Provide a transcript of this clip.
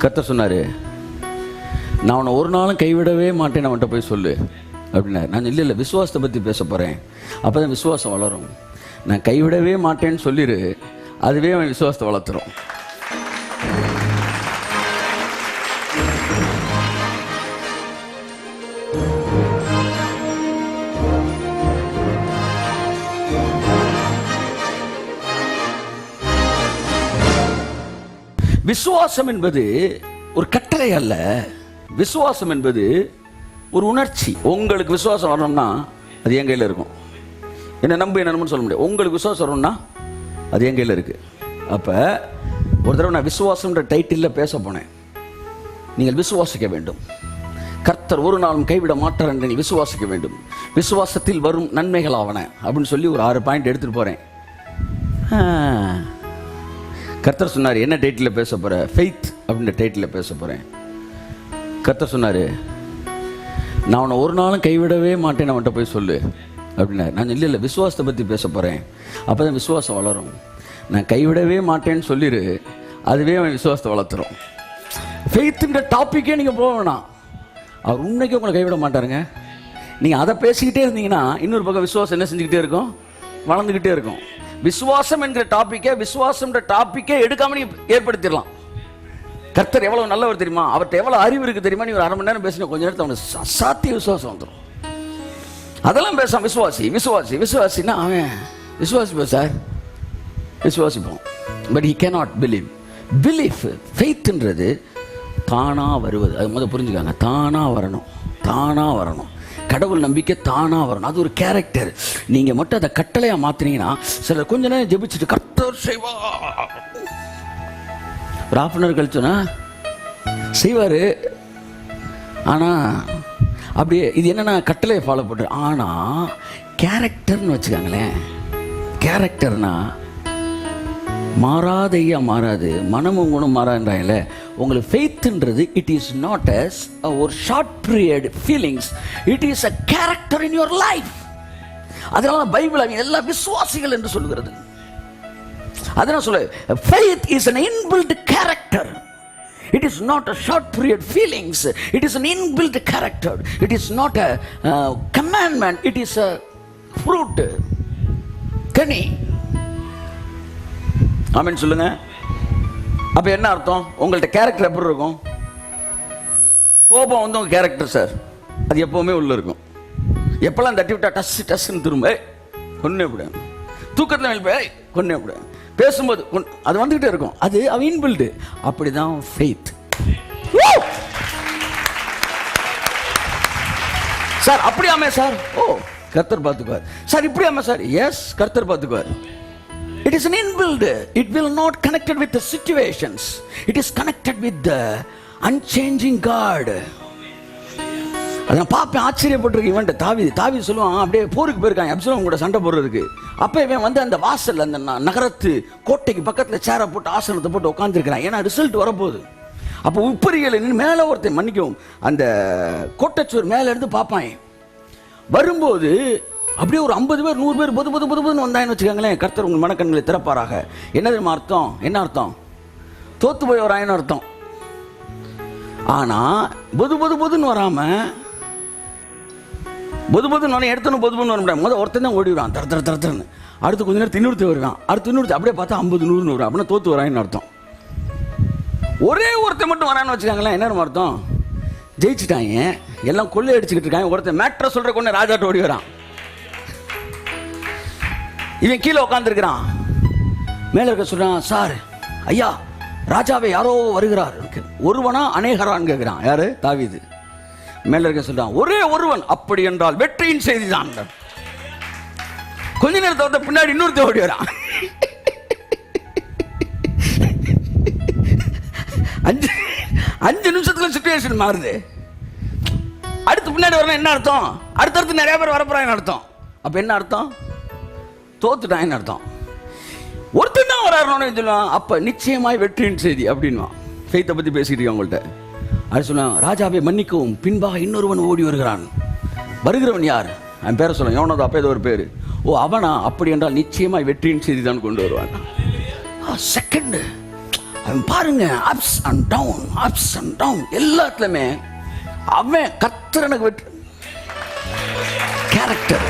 கர்த்தர் சொன்னார், நான் அவனை ஒரு நாளும் கைவிடவே மாட்டேன், அவன்கிட்ட போய் சொல்லு அப்படின்னாரு. நான் இல்லை விசுவாசத்தை பற்றி பேச போகிறேன், அப்போ தான் விசுவாசம் வளரும். நான் கைவிடவே மாட்டேன்னு சொல்லிடு, அதுவே அவன் விசுவாசத்தை வளர்த்துரும். விசுவாசம் என்பது ஒரு கட்டளை அல்ல. விசுவாசம் என்பது ஒரு உணர்ச்சி. உங்களுக்கு விசுவாசம் வரணும்னா அது என் கையில் இருக்கும். என்ன நம்புன்னு சொல்ல முடியாது. உங்களுக்கு விசுவாசம் வரணும்னா அது என் கையில் இருக்கு. அப்போ ஒரு தடவை நான் விசுவாசம்ன்ற டைட்டிலில் பேச போனேன். நீங்கள் விசுவாசிக்க வேண்டும், கர்த்தர் ஒரு நாளும் கைவிட மாட்டார் என்று நீங்கள் விசுவாசிக்க வேண்டும், விசுவாசத்தில் வரும் நன்மைகள் ஆவன அப்படின்னு சொல்லி ஒரு 6 பாயிண்ட் எடுத்துகிட்டு போகிறேன். கர்த்தர் சொன்னார், என்ன டைட்டிலில் பேச போகிற? ஃபெய்த் அப்படின்ற டைட்டிலில் பேச போகிறேன். கர்த்தர் சொன்னார், நான் அவனை ஒரு நாளும் கைவிடவே மாட்டேன், அவன்கிட்ட போய் சொல்லு அப்படின்னாரு. நான் இல்லை விசுவாசத்தை பற்றி பேச போகிறேன், அப்போ தான் விசுவாசம் வளரும். நான் கைவிடவே மாட்டேன்னு சொல்லிடு, அதுவே அவன் விசுவாசத்தை வளர்த்துரும். ஃபெய்த்துன்ற டாப்பிக்கே நீங்கள் போக வேணாம், அவர் உண்மைக்கே உங்களை கைவிட மாட்டாருங்க. நீங்கள் அதை பேசிக்கிட்டே இருந்தீங்கன்னா இன்னொரு பக்கம் விசுவாசம் என்ன செஞ்சுக்கிட்டே இருக்கும்? வளர்ந்துக்கிட்டே இருக்கும். விசுவாசம் என்கிற டாப்பிக்கே எடுக்காம நீ ஏற்படுத்திடலாம். கர்த்தர் எவ்வளவு நல்லவர் தெரியுமா, அவர்கிட்ட எவ்வளவு அறிவு இருக்கு தெரியுமா. நீ ஒரு 1/2 மணி நேரம் பேசின கொஞ்ச நேரத்தில் அவனுக்கு அசாத்திய விசுவாசம் வந்துடும். அதெல்லாம் பேசாம விசுவாசின்னா அவன் விசுவாசிப்போம் சார், விசுவாசிப்போம். But he cannot believe. ஃபெய்த்ன்றது தானா வருவது. அது முதல்ல புரிஞ்சுக்காங்க. தானா வரணும். கடவுள் நம்பிக்கை தானா வரணும். அது ஒரு கேரக்டர். நீங்க மட்டும் அதை கட்டளையா மாத்தினீங்கன்னா, சிலர் கொஞ்ச நேரம் ஜெபிச்சுட்டு கர்த்தர் செய்வா, ஒரு 1/2 மணி நேரம் கழிச்சுனா செய்வாரு. ஆனா அப்படியே இது என்னன்னா கட்டளையை ஃபாலோ பண்ற. ஆனா கேரக்டர்னு வச்சுக்காங்களேன். கேரக்டர்னா மாறாதையா மாறாது, மனமும் குணம் மாறாதுன்றாங்கல்ல. உங்களுக்கு ஃபெய்த்ன்றது இட் இஸ் நாட் அஸ் ஒரு short period feelings, it is a character in your life. அதனால பைபிள் எல்லா விசுவாசிகள் என்று சொல்லுகிறது. அதனால சொல்ல faith is an inbuilt character. It is not a short period feelings, it is an inbuilt character. It is not a commandment, it is a fruit. கனி. ஆமென் சொல்லுங்க. அப்ப என்ன அர்த்தம்? உங்கள்ட்ட கேரக்டர் எப்படி இருக்கும்? கோபம் வந்து உங்க கேரக்டர் சார், அது எப்பவுமே உள்ள இருக்கும். எப்பெல்லாம் தட்டி விட்டா டஸ்ன்னு திரும்ப கொன்னே விட, தூக்கத்தில் எழுப்ப கொன்னே விட, பேசும்போது அது வந்துகிட்டே இருக்கும். அது அவன் இன்பில்டு. அப்படிதான் ஃபெய்த். சார் அப்படியாமே சார், ஓ கர்த்தர் பார்த்துக்குவார். சார் இப்படியாமே சார், எஸ் கர்த்தர் பார்த்துக்குவார். It is an inbuilt. It will not connected with the situations. It is connected with the unchanging God. அதான் பாப்பேன், ஆச்சரியப்பட்டிருக்கு. இவன் தாவி சொல்லுவான், அப்படியே போருக்கு போயிருக்கான் அப்சலோம் கூட சண்டை போடுறதுக்கு. அப்போ இவன் வந்து அந்த வாசல், அந்த நகரத்து கோட்டைக்கு பக்கத்தில் சேரை போட்டு ஆசனத்தை போட்டு உட்காந்துருக்கிறான். ஏன்னா ரிசல்ட் வரப்போகுது. அப்போ உப்பரிகள் மேலே ஒருத்தன் மன்னிக்கும் அந்த கோட்டைச்சோர் மேலே இருந்து பார்ப்பான். வரும்போது அப்படியே ஒரு 50 பேர் 100 பேர் பொதுன்னு வந்தான்னு வச்சுக்காங்களேன். கர்த்தர் உங்கள் மனக்கண்களை திறப்பாராக. என்ன தெரியுமா அர்த்தம்? என்ன அர்த்தம்? தோத்து போய் வராயின்னு அர்த்தம். ஆனா பொதுன்னு வராம, பொதுன்னு எடுத்தணும் பொதுன்னு வர முடியாது. முதல் ஒருத்தன் தான் ஓடிடுவான் தரன்னு. அடுத்து கொஞ்ச நேரத்தில் இன்னொருத்தர் வருவான், அடுத்து இன்னொருத்தர், அப்படியே பார்த்தா 50 100 வரும். அப்படின்னா தோத்து வராயின்னு அர்த்தம். ஒரே ஒருத்தர் மட்டும் வரான்னு வச்சுக்காங்களேன். என்ன அர்த்தம்? ஜெயிச்சுட்டாங்க, எல்லாம் கொள்ளை அடிச்சுக்கிட்டு இருக்காங்க. ஒருத்தன் மேட்ரை சொல்ற கொண்டு ராஜாட்ட ஓடி வரான். இவன் கீழே உட்காந்துருக்கிறான். மேல இருக்க சொல்றான், சார் ஐயா ராஜாவை யாரோ வருகிறார். ஒருவனா அநேகரான்னு கேட்கிறான். யாரு? தாவீது. மேல இருக்க சொல்றான், ஒரே ஒருவன். அப்படி என்றால் வெற்றியின் செய்தி தான். கொஞ்ச நேரத்தை பின்னாடி இன்னொருத்த ஓடி வரான். 5 நிமிஷத்துல சிச்சுவேஷன் மாறுது. அடுத்து பின்னாடி வரணும். என்ன அர்த்தம்? அடுத்தடுத்து நிறைய பேர் வரப்போறாங்க அர்த்தம். அப்ப என்ன அர்த்தம்? தோத்துட்டான்னு அர்த்தம். ஒருத்தர் தான் வராருன்னு சொல்லுவான். அப்ப நிச்சயமாய் வெற்றியின் செய்தி அப்படின்வான். ஃபெய்த்தை பத்தி பேசிட்டு இருக்கேன் உங்கள்கிட்ட. அது சொல்லுவான், ராஜாவை மன்னிக்கவும் பின்பாக இன்னொருவன் ஓடி வருகிறான். வருகிறவன் யார்? அவன் பேரை சொல்லுவான். எவனோ அப்ப ஏதோ ஒரு பேரு. ஓ அவனா? அப்படி என்றால் நிச்சயமாய் வெற்றியின் செய்தி தான் கொண்டு வருவான். செகண்ட் அவன் பாருங்க, அப்ஸ் அண்ட் டவுன் எல்லாத்துலயுமே அவன் கர்த்தர் எனக்கு வெற்றி கேரக்டர்.